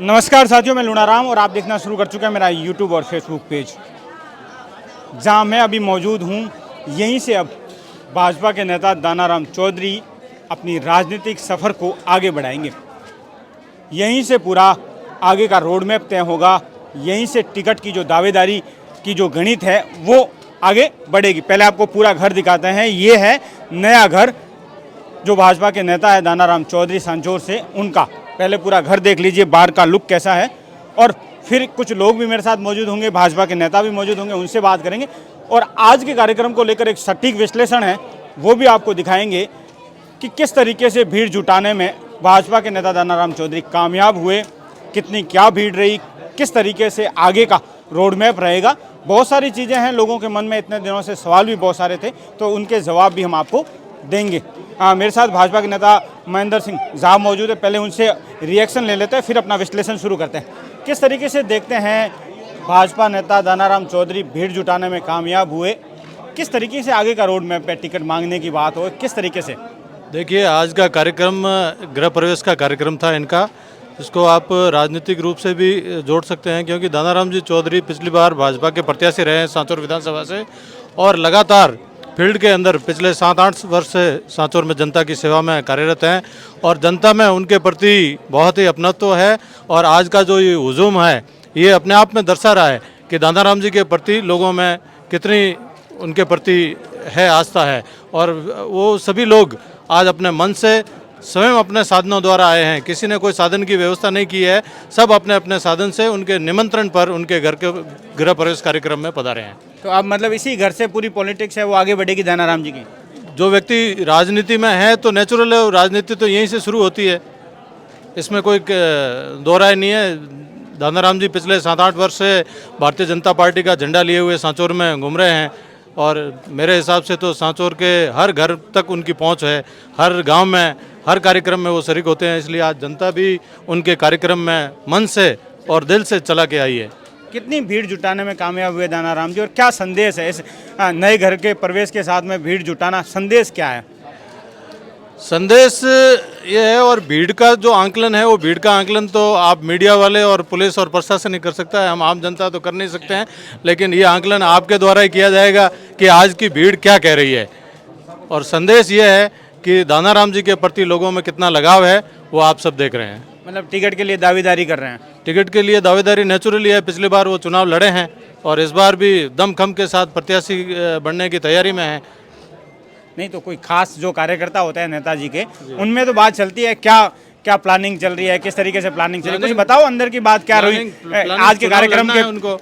नमस्कार साथियों, मैं लूनाराम और आप देखना शुरू कर चुके हैं मेरा यूट्यूब और फेसबुक पेज। जहां मैं अभी मौजूद हूं, यहीं से अब भाजपा के नेता दानाराम चौधरी अपनी राजनीतिक सफ़र को आगे बढ़ाएंगे। यहीं से पूरा आगे का रोड मैप तय होगा। यहीं से टिकट की जो दावेदारी की जो गणित है वो आगे बढ़ेगी। पहले आपको पूरा घर दिखाते हैं। ये है नया घर जो भाजपा के नेता है दानाराम चौधरी सांचौर से, उनका पहले पूरा घर देख लीजिए, बाहर का लुक कैसा है। और फिर कुछ लोग भी मेरे साथ मौजूद होंगे, भाजपा के नेता भी मौजूद होंगे, उनसे बात करेंगे। और आज के कार्यक्रम को लेकर एक सटीक विश्लेषण है, वो भी आपको दिखाएंगे कि किस तरीके से भीड़ जुटाने में भाजपा के नेता दानाराम चौधरी कामयाब हुए, कितनी क्या भीड़ रही, किस तरीके से आगे का रोड मैप रहेगा। बहुत सारी चीज़ें हैं, लोगों के मन में इतने दिनों से सवाल भी बहुत सारे थे, तो उनके जवाब भी हम आपको देंगे। मेरे साथ भाजपा के नेता महेंद्र सिंह साहब मौजूद है। पहले उनसे रिएक्शन ले लेते हैं, फिर अपना विश्लेषण शुरू करते हैं। किस तरीके से देखते हैं भाजपा नेता दानाराम चौधरी भीड़ जुटाने में कामयाब हुए, किस तरीके से आगे का रोड मैप पे टिकट मांगने की बात हो, किस तरीके से? देखिए, आज का कार्यक्रम गृह प्रवेश का कार्यक्रम था इनका। इसको आप राजनीतिक रूप से भी जोड़ सकते हैं, क्योंकि दानाराम जी चौधरी पिछली बार भाजपा के प्रत्याशी रहे हैं सांचौर विधानसभा से, और लगातार फील्ड के अंदर पिछले 7-8 वर्ष से सांचौर में जनता की सेवा में कार्यरत हैं, और जनता में उनके प्रति बहुत ही अपनत्व है। और आज का जो ये हुजूम है, ये अपने आप में दर्शा रहा है कि दानाराम जी के प्रति लोगों में कितनी उनके प्रति है आस्था है। और वो सभी लोग आज अपने मन से स्वयं अपने साधनों द्वारा आए हैं। किसी ने कोई साधन की व्यवस्था नहीं की है, सब अपने अपने साधन से उनके निमंत्रण पर उनके घर के गृह प्रवेश कार्यक्रम में पधारे हैं। तो अब मतलब इसी घर से पूरी पॉलिटिक्स है वो आगे बढ़ेगी दानाराम जी की? जो व्यक्ति राजनीति में है तो नेचुरल है, राजनीति तो यहीं से शुरू होती है, इसमें कोई दो राय नहीं है। दानाराम जी पिछले 7-8 वर्ष से भारतीय जनता पार्टी का झंडा लिए हुए सांचौर में घूम रहे हैं, और मेरे हिसाब से तो सांचौर के हर घर तक उनकी पहुंच है, हर गांव में, हर कार्यक्रम में वो शरीक होते हैं। इसलिए आज जनता भी उनके कार्यक्रम में मन से और दिल से चला के आई है। कितनी भीड़ जुटाने में कामयाब हुए दानाराम जी, और क्या संदेश है इस नए घर के प्रवेश के साथ में भीड़ जुटाना, संदेश क्या है? संदेश ये है, और भीड़ का जो आंकलन है, वो भीड़ का आंकलन तो आप मीडिया वाले और पुलिस और प्रशासन ही कर सकता है, हम आम जनता तो कर नहीं सकते हैं। लेकिन ये आंकलन आपके द्वारा ही किया जाएगा कि आज की भीड़ क्या कह रही है। और संदेश ये है कि दानाराम जी के प्रति लोगों में कितना लगाव है, वो आप सब देख रहे हैं। मतलब टिकट के लिए दावेदारी कर रहे हैं? टिकट के लिए दावेदारी नेचुरली है। पिछली बार वो चुनाव लड़े हैं, और इस बार भी दमखम के साथ प्रत्याशी बनने की तैयारी में है। नहीं तो कोई खास जो कार्यकर्ता होता है नेताजी के, उनमें तो बात चलती है, क्या क्या प्लानिंग चल रही है, किस तरीके से प्लानिंग चल रही है, कुछ बताओ अंदर की बात क्या रही आज के कार्यक्रम के? उनको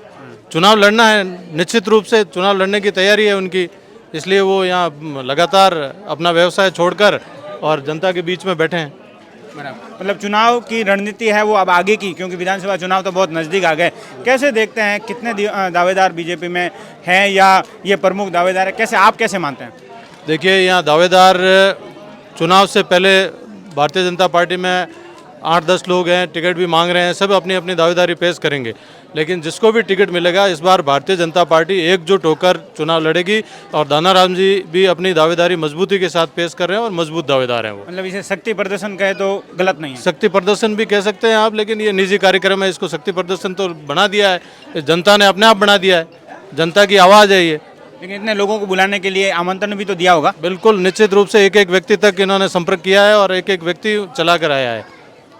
चुनाव लड़ना है, निश्चित रूप से चुनाव लड़ने की तैयारी है उनकी, इसलिए वो यहाँ लगातार अपना व्यवसाय छोड़कर और जनता के बीच में बैठे हैं। मतलब चुनाव की रणनीति है वो अब आगे की, क्योंकि विधानसभा चुनाव तो बहुत नज़दीक आ गए। कैसे देखते हैं, कितने दावेदार बीजेपी में हैं, या ये प्रमुख दावेदार है, कैसे आप कैसे मानते हैं? देखिए, यहाँ दावेदार चुनाव से पहले भारतीय जनता पार्टी में 8-10 लोग हैं, टिकट भी मांग रहे हैं, सब अपनी अपनी दावेदारी पेश करेंगे। लेकिन जिसको भी टिकट मिलेगा, इस बार भारतीय जनता पार्टी एकजुट होकर चुनाव लड़ेगी, और दानाराम जी भी अपनी दावेदारी मजबूती के साथ पेश कर रहे हैं, और मजबूत दावेदार हैं वो। मतलब इसे शक्ति प्रदर्शन कहे तो गलत नहीं है? शक्ति प्रदर्शन भी कह सकते हैं आप, लेकिन ये निजी कार्यक्रम है, इसको शक्ति प्रदर्शन तो बना दिया है, जनता ने अपने आप बना दिया है, जनता की आवाज़ है ये। लेकिन इतने लोगों को बुलाने के लिए आमंत्रण भी तो दिया होगा? बिल्कुल, निश्चित रूप से एक एक व्यक्ति तक इन्होंने संपर्क किया है, और एक एक व्यक्ति चला कर आया है।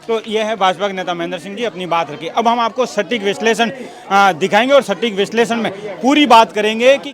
तो ये है भाजपा के नेता महेंद्र सिंह जी, अपनी बात रखिए। अब हम आपको सटीक विश्लेषण दिखाएंगे, और सटीक विश्लेषण में पूरी बात करेंगे कि